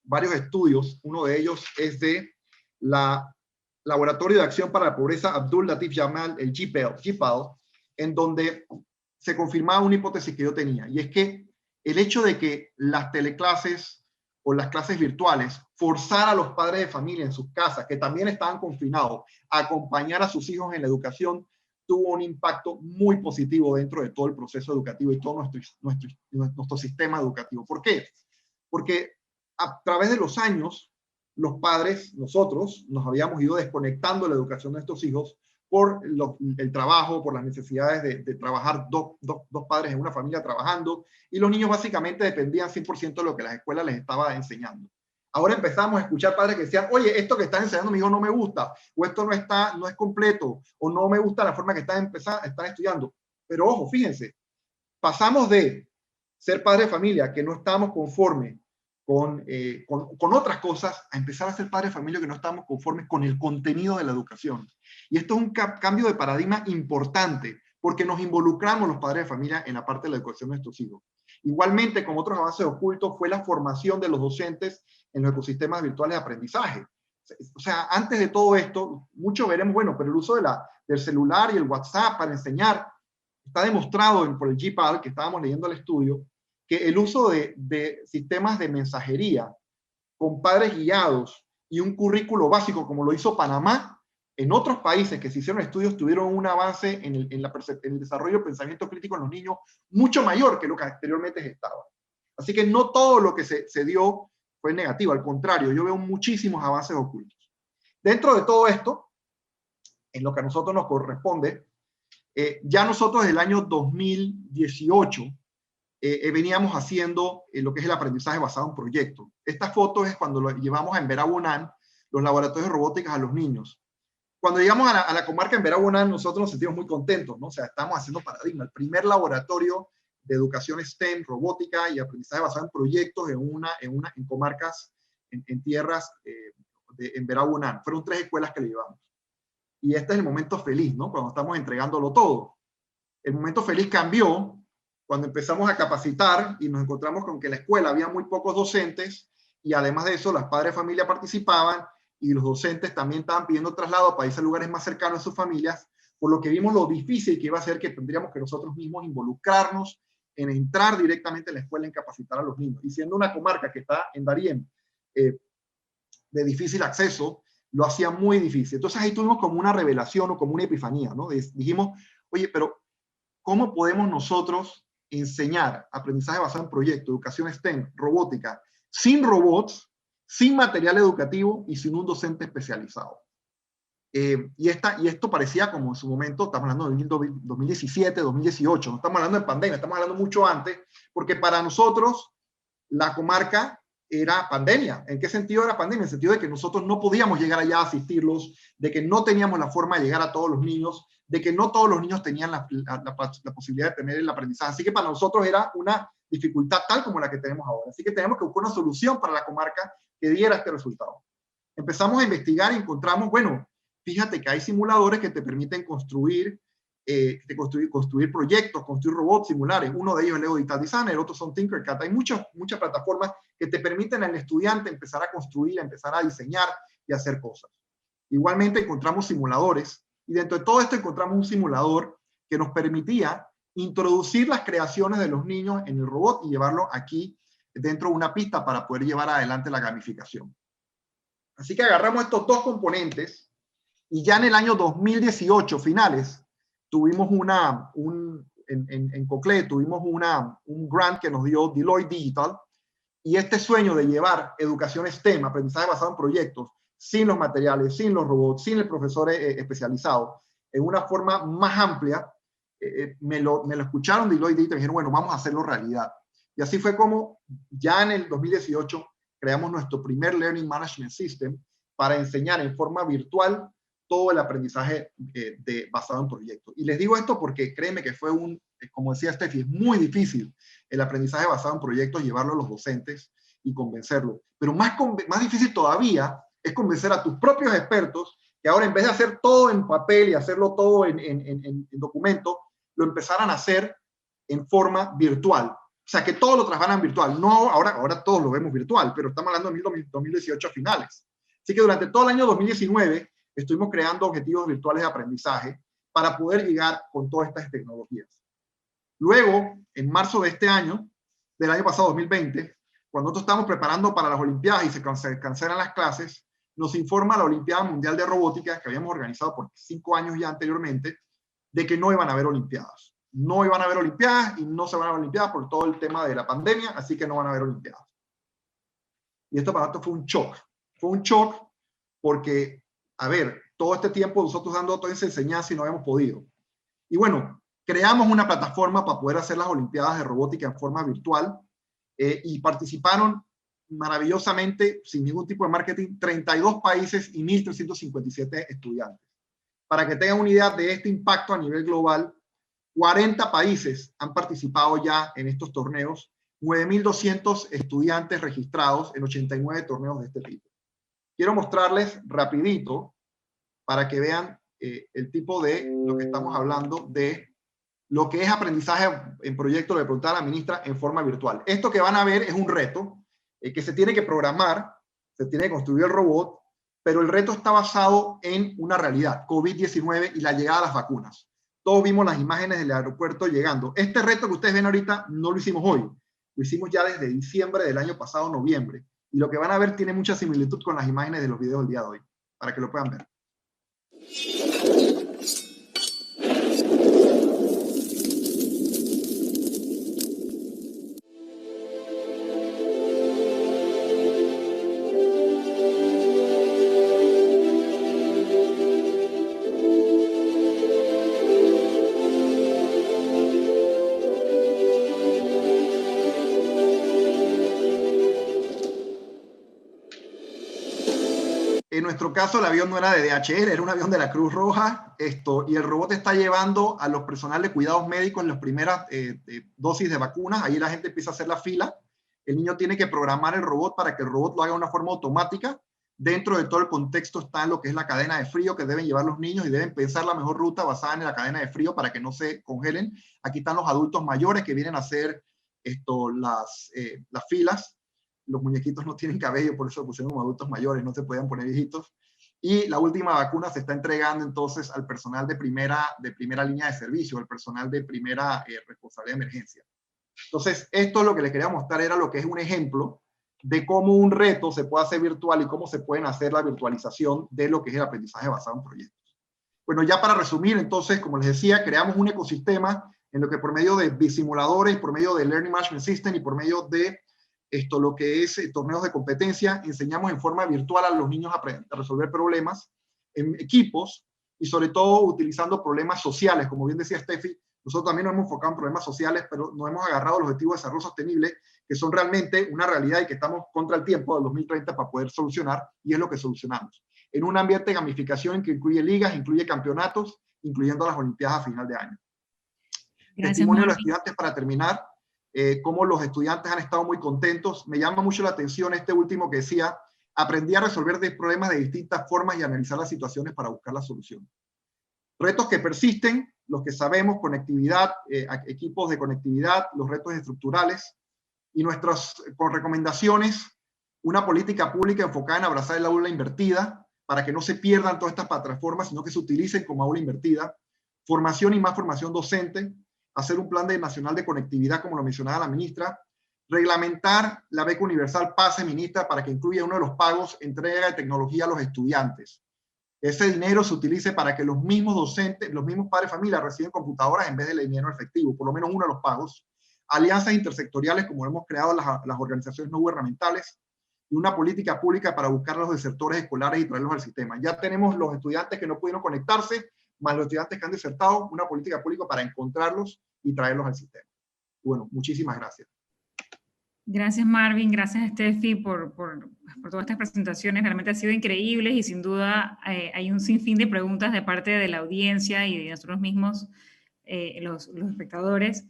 varios estudios. Uno de ellos es de la Laboratorio de Acción para la Pobreza Abdul Latif Jamal, el GPAL, en donde se confirmaba una hipótesis que yo tenía, y es que el hecho de que las teleclases o las clases virtuales forzar a los padres de familia en sus casas, que también estaban confinados, a acompañar a sus hijos en la educación, tuvo un impacto muy positivo dentro de todo el proceso educativo y todo nuestro sistema educativo. ¿Por qué? Porque a través de los años, los padres, nosotros, nos habíamos ido desconectando de la educación de nuestros hijos por el trabajo, por las necesidades de trabajar dos padres en una familia trabajando, y los niños básicamente dependían 100% de lo que las escuelas les estaba enseñando. Ahora empezamos a escuchar padres que decían: oye, esto que están enseñando mi hijo no me gusta, o esto no es completo, o no me gusta la forma que están estudiando. Pero ojo, fíjense, pasamos de ser padres de familia que no estábamos conformes con otras cosas, a empezar a ser padres de familia que no estamos conformes con el contenido de la educación. Y esto es un cambio de paradigma importante, porque nos involucramos los padres de familia en la parte de la educación de nuestros hijos. Igualmente, con otros avances ocultos, fue la formación de los docentes en los ecosistemas virtuales de aprendizaje. O sea, antes de todo esto, mucho veremos, bueno, pero el uso del celular y el WhatsApp para enseñar, está demostrado por el GPAL, que estábamos leyendo el estudio, que el uso de sistemas de mensajería con padres guiados y un currículo básico, como lo hizo Panamá, en otros países que se hicieron estudios tuvieron un avance en el desarrollo del pensamiento crítico en los niños mucho mayor que lo que anteriormente estaba. Así que no todo lo que se dio fue negativo, al contrario, yo veo muchísimos avances ocultos. Dentro de todo esto, en lo que a nosotros nos corresponde, ya nosotros desde el año 2018 veníamos haciendo lo que es el aprendizaje basado en proyectos. Esta foto es cuando lo llevamos a Emberá-Bonán, los laboratorios de robótica a los niños. Cuando llegamos a la comarca Emberá-Bonán, nosotros nos sentimos muy contentos, ¿no? O sea, estamos haciendo paradigma, el primer laboratorio de educación STEM, robótica y aprendizaje basado en proyectos en comarcas, en tierras de Emberá-Bonán. Fueron 3 escuelas que le llevamos. Y este es el momento feliz, ¿no? Cuando estamos entregándolo todo. El momento feliz cambió cuando empezamos a capacitar y nos encontramos con que en la escuela había muy pocos docentes, y además de eso, las padres de familia participaban, y los docentes también estaban pidiendo traslado para irse a lugares más cercanos a sus familias, por lo que vimos lo difícil que iba a ser, que tendríamos que nosotros mismos involucrarnos en entrar directamente a la escuela en capacitar a los niños. Y siendo una comarca que está en Darién, de difícil acceso, lo hacía muy difícil. Entonces ahí tuvimos como una revelación o como una epifanía, ¿no? Dijimos, oye, pero ¿cómo podemos nosotros enseñar aprendizaje basado en proyectos, educación STEM, robótica, sin robots, sin material educativo y sin un docente especializado. Y esto parecía como en su momento, estamos hablando de 2017, 2018, no estamos hablando de pandemia, estamos hablando mucho antes, porque para nosotros la comarca era pandemia. ¿En qué sentido era pandemia? En el sentido de que nosotros no podíamos llegar allá a asistirlos, de que no teníamos la forma de llegar a todos los niños, de que no todos los niños tenían la posibilidad de tener el aprendizaje. Así que para nosotros era una dificultad tal como la que tenemos ahora. Así que tenemos que buscar una solución para la comarca que diera este resultado. Empezamos a investigar y encontramos, bueno, fíjate que hay simuladores que te permiten construir proyectos, construir robots simulares. Uno de ellos es Lego Digital Designer, otros son Tinkercad. Hay muchas plataformas que te permiten al estudiante empezar a construir, empezar a diseñar y hacer cosas. Igualmente encontramos simuladores, y dentro de todo esto encontramos un simulador que nos permitía introducir las creaciones de los niños en el robot y llevarlo aquí dentro de una pista para poder llevar adelante la gamificación. Así que agarramos estos dos componentes y ya en el año 2018, finales, tuvimos en COCLE tuvimos un grant que nos dio Deloitte Digital, y este sueño de llevar educación STEM, aprendizaje basado en proyectos, sin los materiales, sin los robots, sin el profesor especializado, en una forma más amplia, me lo escucharon Deloitte Digital y me dijeron, bueno, vamos a hacerlo realidad. Y así fue como ya en el 2018 creamos nuestro primer Learning Management System para enseñar en forma virtual todo el aprendizaje basado en proyectos. Y les digo esto porque créeme que fue como decía Steffi, es muy difícil el aprendizaje basado en proyectos, llevarlo a los docentes y convencerlos. Pero más difícil todavía es convencer a tus propios expertos que ahora en vez de hacer todo en papel y hacerlo todo en documento, lo empezaran a hacer en forma virtual. O sea, que todo lo trasladan virtual. No, ahora todos lo vemos virtual, pero estamos hablando de 2018 a finales. Así que durante todo el año 2019 estuvimos creando objetivos virtuales de aprendizaje para poder llegar con todas estas tecnologías. Luego, en marzo de este año, del año pasado, 2020, cuando nosotros estamos preparando para las Olimpiadas y se cancelan las clases, nos informa la Olimpiada Mundial de Robótica, que habíamos organizado por 5 años ya anteriormente, de que no iban a haber Olimpiadas. No iban a haber Olimpiadas y no se van a haber Olimpiadas por todo el tema de la pandemia, así que no van a haber Olimpiadas. Y esto para nosotros fue un shock. Fue un shock porque, a ver, todo este tiempo nosotros dando toda esa enseñanza y no habíamos podido. Y bueno, creamos una plataforma para poder hacer las Olimpiadas de Robótica en forma virtual y participaron maravillosamente, sin ningún tipo de marketing, 32 países y 1.357 estudiantes. Para que tengan una idea de este impacto a nivel global, 40 países han participado ya en estos torneos, 9.200 estudiantes registrados en 89 torneos de este tipo. Quiero mostrarles rapidito para que vean el tipo de lo que estamos hablando de lo que es aprendizaje en proyecto, le preguntaba a la ministra, en forma virtual. Esto que van a ver es un reto que se tiene que programar, se tiene que construir el robot, pero el reto está basado en una realidad, COVID-19 y la llegada de las vacunas. Todos vimos las imágenes del aeropuerto llegando. Este reto que ustedes ven ahorita no lo hicimos hoy, lo hicimos ya desde diciembre del año pasado, noviembre. Y lo que van a ver tiene mucha similitud con las imágenes de los videos del día de hoy, para que lo puedan ver. En nuestro caso, el avión no era de DHL, era un avión de la Cruz Roja, y el robot está llevando a los personal de cuidados médicos en las primeras dosis de vacunas. Ahí la gente empieza a hacer la fila. El niño tiene que programar el robot para que el robot lo haga de una forma automática. Dentro de todo el contexto está lo que es la cadena de frío que deben llevar los niños y deben pensar la mejor ruta basada en la cadena de frío para que no se congelen. Aquí están los adultos mayores que vienen a hacer las filas. Los muñequitos no tienen cabello, por eso lo pusieron como adultos mayores, no se podían poner viejitos. Y la última vacuna se está entregando entonces al personal de primera línea de servicio, al personal de primera responsabilidad de emergencia. Entonces, esto es lo que les quería mostrar, era lo que es un ejemplo de cómo un reto se puede hacer virtual y cómo se pueden hacer la virtualización de lo que es el aprendizaje basado en proyectos. Bueno, ya para resumir, entonces, como les decía, creamos un ecosistema en lo que por medio de bisimuladores, por medio de Learning Management System y por medio de lo que es torneos de competencia, enseñamos en forma virtual a los niños a resolver problemas en equipos y sobre todo utilizando problemas sociales. Como bien decía Steffi, nosotros también nos hemos enfocado en problemas sociales, pero nos hemos agarrado a los objetivos de desarrollo sostenible, que son realmente una realidad y que estamos contra el tiempo del 2030 para poder solucionar, y es lo que solucionamos. En un ambiente de gamificación que incluye ligas, incluye campeonatos, incluyendo las Olimpiadas a final de año. Gracias, Testimonio de los Marvin. estudiantes para terminar, cómo los estudiantes han estado muy contentos. Me llama mucho la atención este último que decía, aprendí a resolver problemas de distintas formas y analizar las situaciones para buscar la solución. Retos que persisten, los que sabemos, conectividad, equipos de conectividad, los retos estructurales, y nuestras con recomendaciones, una política pública enfocada en abrazar el aula invertida, para que no se pierdan todas estas plataformas, sino que se utilicen como aula invertida, formación y más formación docente, hacer un plan nacional de conectividad, como lo mencionaba la ministra, reglamentar la beca universal PASE, ministra, para que incluya uno de los pagos, entrega de tecnología a los estudiantes. Ese dinero se utilice para que los mismos docentes, los mismos padres de familia reciben computadoras en vez de dinero efectivo, por lo menos uno de los pagos. Alianzas intersectoriales, como hemos creado las organizaciones no gubernamentales, y una política pública para buscar a los desertores escolares y traerlos al sistema. Ya tenemos los estudiantes que no pudieron conectarse, más los estudiantes que han desertado, una política pública para encontrarlos y traerlos al sistema. Bueno, muchísimas gracias. Gracias, Marvin. Gracias, Steffi, por todas estas presentaciones. Realmente han sido increíbles y sin duda hay un sinfín de preguntas de parte de la audiencia y de nosotros mismos, los espectadores,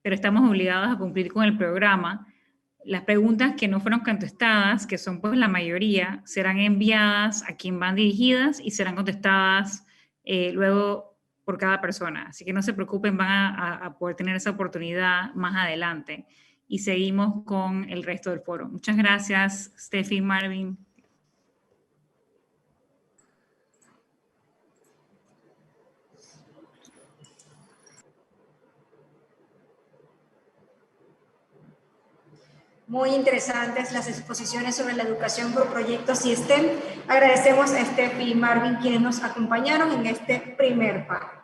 pero estamos obligados a cumplir con el programa. Las preguntas que no fueron contestadas, que son pues la mayoría, serán enviadas a quien van dirigidas y serán contestadas luego por cada persona. Así que no se preocupen, van a poder tener esa oportunidad más adelante. Y seguimos con el resto del foro. Muchas gracias, Steffi, Marvin. Muy interesantes las exposiciones sobre la educación por proyectos y STEM. Agradecemos a Steffi y Marvin quienes nos acompañaron en este primer panel.